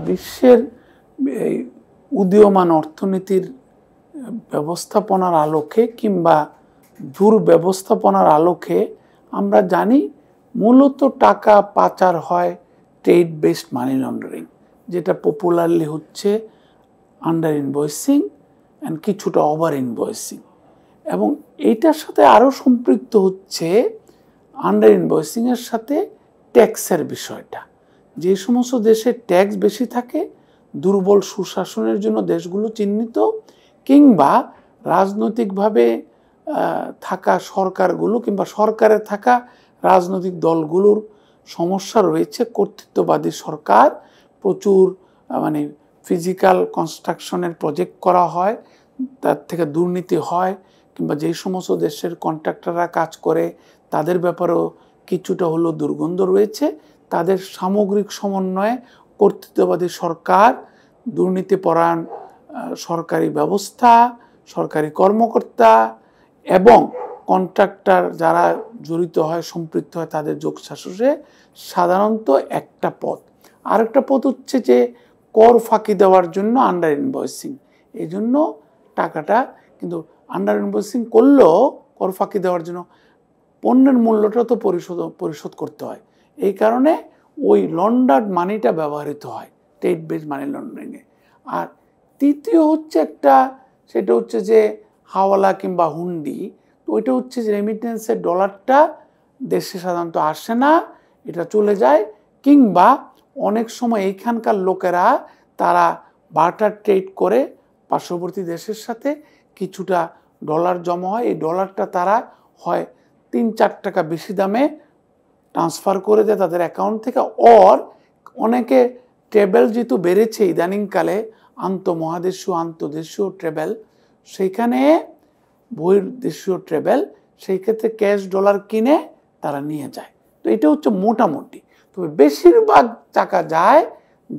বিশ্বের এই উদীয়মান অর্থনীতির ব্যবস্থাপনার আলোকে কিংবা দুর্ব্যবস্থাপনার আলোকে আমরা জানি মূলত টাকা পাচার হয় ট্রেড বেসড মানি লন্ডারিং, যেটা পপুলারলি হচ্ছে আন্ডার ইনভয়েসিং অ্যান্ড কিছুটা ওভার ইনভয়েসিং। এবং এইটার সাথে আরও সম্পৃক্ত হচ্ছে আন্ডার ইনভয়েসিংয়ের সাথে ট্যাক্সের বিষয়টা। যে সমস্ত দেশে ট্যাক্স বেশি থাকে, দুর্বল সুশাসনের জন্য দেশগুলো চিহ্নিত, কিংবা রাজনৈতিকভাবে থাকা সরকারগুলো কিংবা সরকারে থাকা রাজনৈতিক দলগুলোর সমস্যা রয়েছে, কর্তৃত্ববাদী সরকার, প্রচুর মানে ফিজিক্যাল কনস্ট্রাকশনের প্রজেক্ট করা হয়, তার থেকে দুর্নীতি হয়, কিংবা যেই সমস্ত দেশের কন্ট্রাক্টররা কাজ করে তাদের ব্যাপারেও কিছুটা হলো দুর্গন্ধ রয়েছে। তাদের সামগ্রিক সমন্বয়ে কর্তৃত্ববাদী সরকার, দুর্নীতিপরায়ণ সরকারি ব্যবস্থা, সরকারি কর্মকর্তা এবং কন্ট্রাক্টর যারা জড়িত হয়, সম্পৃক্ত হয়, তাদের যোগসাজশে সাধারণত একটা পথ। আরেকটা পথ হচ্ছে যে কর ফাঁকি দেওয়ার জন্য আন্ডার ইনভয়েসিং। এই জন্য টাকাটা কিন্তু আন্ডার ইনভয়েসিং করলেও কর ফাঁকি দেওয়ার জন্য পণ্যের মূল্যটা তো পরিশোধ করতে হয়। এই কারণে ওই লন্ডার্ড মানিটা ব্যবহৃত হয় ট্রেড বেসড মানি লন্ডারিংয়ে। আর তৃতীয় হচ্ছে একটা, সেটা হচ্ছে যে হাওয়ালা কিংবা হুন্ডি। তো ওইটা হচ্ছে যে রেমিটেন্সের ডলারটা দেশে সাধারণত আসে না, এটা চলে যায়, কিংবা অনেক সময় এইখানকার লোকেরা তারা বার্টার ট্রেড করে পার্শ্ববর্তী দেশের সাথে, কিছুটা ডলার জমা হয়, এই ডলারটা তারা হয় 3-4 টাকা বেশি দামে ট্রান্সফার করে দেয় তাদের অ্যাকাউন্ট থেকে। অর অনেকে ট্রেভেল যেহেতু বেড়েছে ইদানিংকালে, আন্তঃমহাদেশীয় আন্তর্দেশীয় ট্রেভেল, সেইখানে বহির্দেশীয় ট্রেভেল, সেই ক্ষেত্রে ক্যাশ ডলার কিনে তারা নিয়ে যায়। তো এটা হচ্ছে মোটামুটি। তবে বেশিরভাগ টাকা যায়,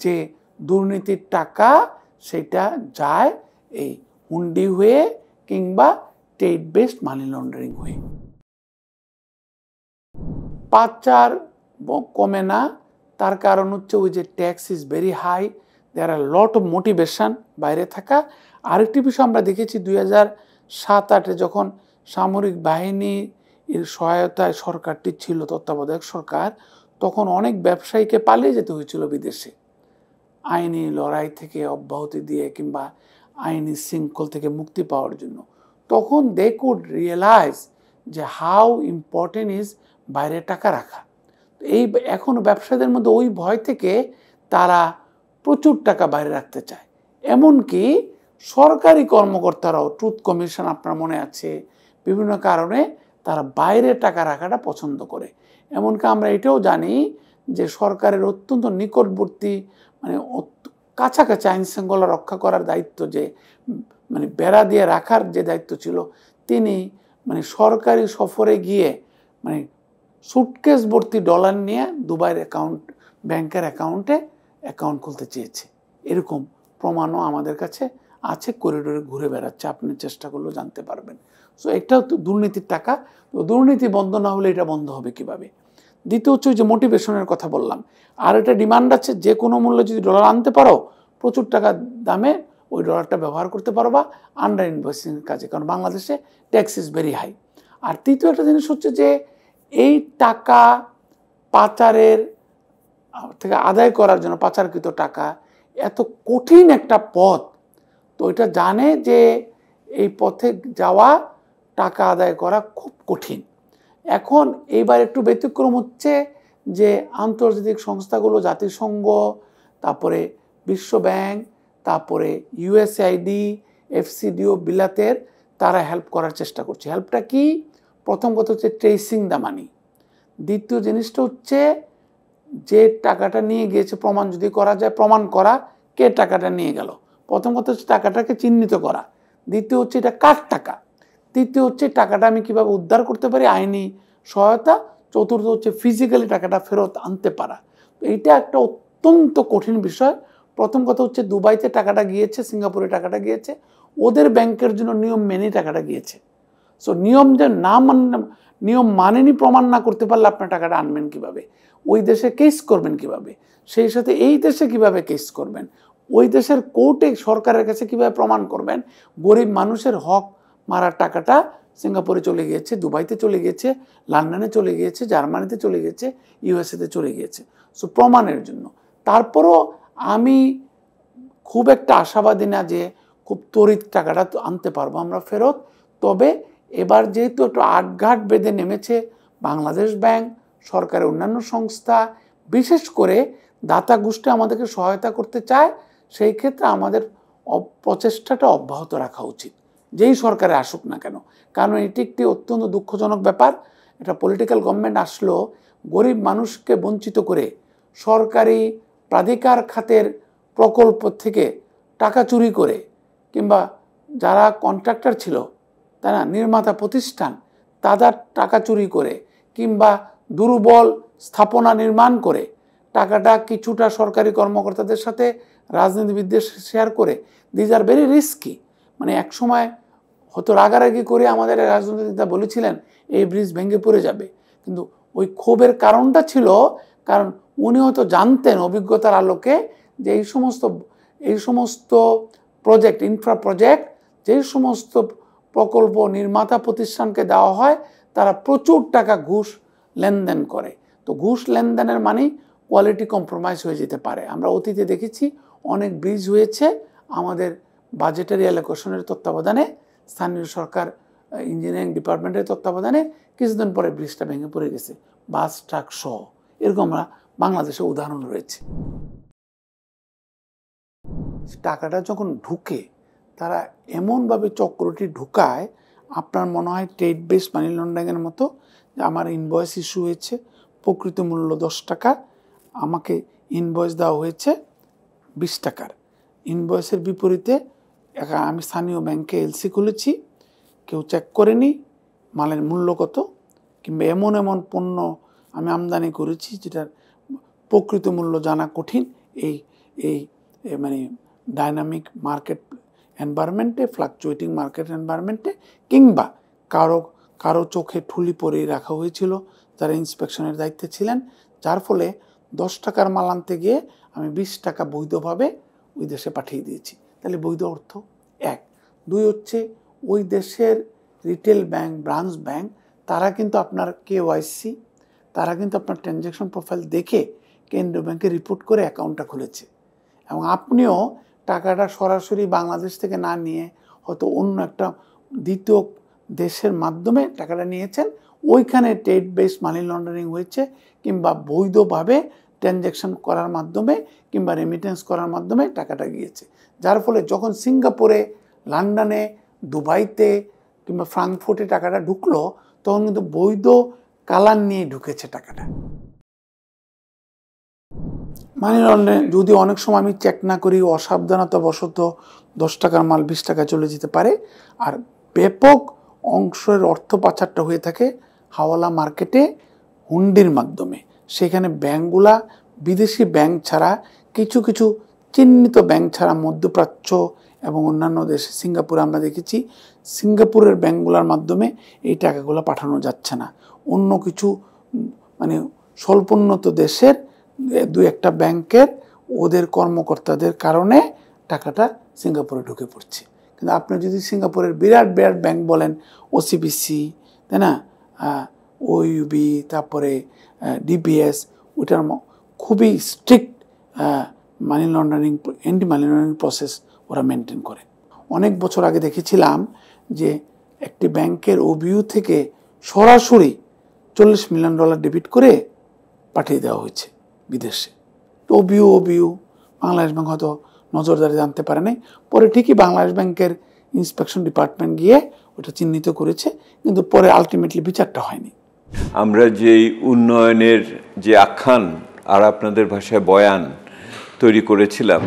যে দুর্নীতির টাকা, সেটা যায় এই হুন্ডি হয়ে কিংবা ট্রেড বেসড মানি লন্ডারিং হয়ে। পাচার কমে না, তার কারণ হচ্ছে ওই যে tax is very high, there are lot of motivation বাইরে থাকা। আরেকটি বিষয় আমরা দেখেছি 2007-08 যখন সামরিক বাহিনীর সহায়তায় সরকারটি ছিল, তত্ত্বাবধায়ক সরকার, তখন অনেক ব্যবসায়ীকে পালিয়ে যেতে হয়েছিল বিদেশে, আইনি লড়াই থেকে অব্যাহতি দিয়ে কিংবা আইনি শৃঙ্খল থেকে মুক্তি পাওয়ার জন্য। তখন দে কুড রিয়েলাইজ যে হাউ ইম্পর্টেন্ট ইজ বাইরে টাকা রাখা। এই এখন ব্যবসায়ীদের মধ্যে ওই ভয় থেকে তারা প্রচুর টাকা বাইরে রাখতে চায়। এমনকি সরকারি কর্মকর্তারাও, ট্রুথ কমিশন আপনার মনে আছে, বিভিন্ন কারণে তারা বাইরে টাকা রাখাটা পছন্দ করে। এমনকি আমরা এটাও জানি যে সরকারের অত্যন্ত নিকটবর্তী, মানে কাছাকাছি আইন শৃঙ্খলা রক্ষা করার দায়িত্ব, যে মানে বেড়া দিয়ে রাখার যে দায়িত্ব ছিল, তিনি মানে সরকারি সফরে গিয়ে মানে সুটকেস ভর্তি ডলার নিয়ে দুবাইয়ের ব্যাংকের অ্যাকাউন্ট খুলতে চেয়েছে। এরকম প্রমাণও আমাদের কাছে আছে, করিডোরে ঘুরে বেড়াচ্ছে, আপনি চেষ্টা করলেও জানতে পারবেন। সো এটাও তো দুর্নীতির টাকা। তো দুর্নীতি বন্ধ না হলে এটা বন্ধ হবে কিভাবে? দ্বিতীয় হচ্ছে যে মোটিভেশনের কথা বললাম। আর একটা ডিমান্ড আছে, যে কোনো মূল্যে যদি ডলার আনতে পারো, প্রচুর টাকা দামে ওই ডলারটা ব্যবহার করতে পারবা আন্ডার ইনভয়েসিংয়ের কাজে, কারণ বাংলাদেশে ট্যাক্স ইজ ভেরি হাই। আর তৃতীয় একটা জিনিস হচ্ছে যে এই টাকা পাচারের থেকে আদায় করার জন্য, পাচারকৃত টাকা এত কঠিন একটা পথ, তো এটা জানে যে এই পথে যাওয়া, টাকা আদায় করা খুব কঠিন। এখন এইবার একটু ব্যতিক্রম হচ্ছে যে আন্তর্জাতিক সংস্থাগুলো, জাতিসংঘ, তারপরে বিশ্ব ব্যাংক, তারপরে ইউএসআইডি, এফসিডিও, বিলাতের, তারা হেল্প করার চেষ্টা করছে। হেল্পটা কি? প্রথম কথা হচ্ছে ট্রেসিং দ্য মানি। দ্বিতীয় জিনিসটা হচ্ছে যে টাকাটা নিয়ে গিয়েছে প্রমাণ যদি করা যায়, প্রমাণ করা কে টাকাটা নিয়ে গেল। প্রথম কথা হচ্ছে টাকাটাকে চিহ্নিত করা। দ্বিতীয় হচ্ছে এটা কার টাকা। তৃতীয় হচ্ছে টাকাটা আমি কিভাবে উদ্ধার করতে পারি, আইনি সহায়তা। চতুর্থ হচ্ছে ফিজিক্যালি টাকাটা ফেরত আনতে পারা। তো এইটা একটা অত্যন্ত কঠিন বিষয়। প্রথম কথা হচ্ছে দুবাইতে টাকাটা গিয়েছে, সিঙ্গাপুরে টাকাটা গিয়েছে, ওদের ব্যাংকের জন্য নিয়ম মেনে টাকাটা গিয়েছে। সো নিয়ম যে না নিয়ম মানেনি প্রমাণ না করতে পারলে আপনার টাকাটা আনবেন কিভাবে, ওই দেশে কেস করবেন কিভাবে, সেই সাথে এই দেশে কিভাবে কেস করবেন, ওই দেশের কোর্টে সরকারের কাছে কিভাবে প্রমাণ করবেন গরিব মানুষের হক মারার টাকাটা সিঙ্গাপুরে চলে গিয়েছে, দুবাইতে চলে গিয়েছে, লন্ডনে চলে গিয়েছে, জার্মানিতে চলে গিয়েছে, ইউএসএতে চলে গিয়েছে। সো প্রমাণের জন্য তারপরও আমি খুব একটা আশাবাদী না যে খুব তড়িৎ টাকাটা আনতে পারবো আমরা ফেরত। তবে এবার যেহেতু একটু আটঘাট বেঁধে নেমেছে বাংলাদেশ ব্যাংক, সরকারের অন্যান্য সংস্থা, বিশেষ করে দাতা গোষ্ঠী আমাদেরকে সহায়তা করতে চায়, সেই ক্ষেত্রে আমাদের প্রচেষ্টাটা অব্যাহত রাখা উচিত, যেই সরকারে আসুক না কেন। কারণ এটি একটি অত্যন্ত দুঃখজনক ব্যাপার। এটা পলিটিক্যাল গভর্নমেন্ট আসলো গরিব মানুষকে বঞ্চিত করে সরকারি প্রাধিকার খাতের প্রকল্প থেকে টাকা চুরি করে, কিংবা যারা কন্ট্রাক্টর ছিল তাই না, নির্মাতা প্রতিষ্ঠান, তাদের টাকা চুরি করে, কিংবা দুর্বল স্থাপনা নির্মাণ করে টাকাটা কিছুটা সরকারি কর্মকর্তাদের সাথে রাজনীতিবিদদের শেয়ার করে, দিজ আর ভেরি রিস্কি। মানে এক সময় হয়তো রাগারাগি করে আমাদের রাজনীতিবিদরা বলেছিলেন এই ব্রিজ ভেঙে পড়ে যাবে, কিন্তু ওই ক্ষোভের কারণটা ছিল কারণ উনি হয়তো জানতেন অভিজ্ঞতার আলোকে যে এই সমস্ত প্রজেক্ট, ইনফ্রা প্রজেক্ট, যে সমস্ত প্রকল্প নির্মাতা প্রতিষ্ঠানকে দেওয়া হয় তারা প্রচুর টাকা ঘুষ লেনদেন করে। তো ঘুষ লেনদেনের মানে কোয়ালিটি কম্প্রোমাইজ হয়ে যেতে পারে। আমরা অতীতে দেখেছি অনেক ব্রিজ হয়েছে আমাদের বাজেটারি অ্যালোকেশনের তত্ত্বাবধানে, স্থানীয় সরকার ইঞ্জিনিয়ারিং ডিপার্টমেন্টের তত্ত্বাবধানে, কিছুদিন পরে ব্রিজটা ভেঙে পড়ে গেছে, বাস ট্রাক সহ। এরকম বাংলাদেশে উদাহরণ রয়েছে। টাকাটা যখন ঢুকে তারা এমনভাবে চক্রটি ঢুকায়, আপনার মনে হয় ট্রেড বেস মানি লন্ডারিংয়ের মতো, যে আমার ইনভয়েস ইস্যু হয়েছে, প্রকৃত মূল্য 10 টাকা, আমাকে ইনভয়েস দেওয়া হয়েছে 20 টাকার। ইনভয়েসের বিপরীতে আমি স্থানীয় ব্যাংকে এলসি খুলেছি, কেউ চেক করেনি মালের মূল্য কত, কিংবা এমন এমন পণ্য আমি আমদানি করেছি যেটার প্রকৃত মূল্য জানা কঠিন এই মানে ডাইনামিক মার্কেট এনভায়রনমেন্টে, ফ্লাকচুয়েটিং মার্কেট এনভায়রনমেন্টে, কিংবা কারো চোখে ঠুলি পরে রাখা হয়েছিল যারা ইন্সপেকশনের দায়িত্বে ছিলেন, যার ফলে 10 টাকার মাল আনতে গিয়ে আমি 20 টাকা বৈধভাবে ওই দেশে পাঠিয়ে দিয়েছি। তাহলে বৈধ অর্থ এক। দুই হচ্ছে ওই দেশের রিটেল ব্যাংক, ব্রাঞ্চ ব্যাংক, তারা কিন্তু আপনার কেওয়াইসি, তারা কিন্তু আপনার ট্রানজ্যাকশন প্রোফাইল দেখে কেন্দ্রীয় ব্যাংকে রিপোর্ট করে অ্যাকাউন্টটা খুলেছে, এবং আপনিও টাকাটা সরাসরি বাংলাদেশ থেকে না নিয়ে হয়তো অন্য একটা দ্বিতীয় দেশের মাধ্যমে টাকাটা নিয়েছেন, ওইখানে ট্রেড বেস মানি লন্ডারিং হয়েছে, কিংবা বৈধভাবে ট্রানজ্যাকশন করার মাধ্যমে কিংবা রেমিটেন্স করার মাধ্যমে টাকাটা গিয়েছে। যার ফলে যখন সিঙ্গাপুরে, লন্ডনে, দুবাইতে কিংবা ফ্রাঙ্কফুর্টে টাকাটা ঢুকলো, তখন কিন্তু বৈধ কালার নিয়ে ঢুকেছে টাকাটা। মানি লন্ডারিং যদি অনেক সময় আমি চেক না করি, অসাবধানতা বশত 10 টাকার মাল 20 টাকা চলে যেতে পারে। আর ব্যাপক অংশের অর্থ পাচারটা হয়ে থাকে হাওয়ালা মার্কেটে, হুন্ডির মাধ্যমে। সেখানে ব্যাংকগুলা বিদেশি ব্যাংক ছাড়া, কিছু কিছু চিহ্নিত ব্যাংক ছাড়া মধ্যপ্রাচ্য এবং অন্যান্য দেশে, সিঙ্গাপুরে আমরা দেখেছি সিঙ্গাপুরের ব্যাংকগুলোর মাধ্যমে এই টাকাগুলো পাঠানো যাচ্ছে না। অন্য কিছু মানে স্বল্পোন্নত দেশের দু একটা ব্যাংকের ওদের কর্মকর্তাদের কারণে টাকাটা সিঙ্গাপুরে ঢুকে পড়ছে। কিন্তু আপনি যদি সিঙ্গাপুরের বিরাট বিরাট ব্যাংক বলেন, ওসিবিসি, তাই না, ওইউবি, তারপরে ডিবিএস, ওইটার খুবই strict money laundering, anti money laundering process ওরা মেনটেন করে। অনেক বছর আগে দেখেছিলাম যে একটি ব্যাংকের ওবিইউ থেকে সরাসরি $40 মিলিয়ন ডেবিট করে পাঠিয়ে দেওয়া হয়েছে বিদেশে। তো ওবিইউ বাংলাদেশ ব্যাংক হয়তো নজরদারি জানতে পারে নাই, পরে ঠিকই বাংলাদেশ ব্যাংকের ইন্সপেকশন ডিপার্টমেন্ট গিয়ে ওটা চিহ্নিত করেছে, কিন্তু পরে আলটিমেটলি বিচারটা হয়নি। আমরা যেই উন্নয়নের যে আখ্যান আর আপনাদের ভাষায় বয়ান তৈরি করেছিলাম,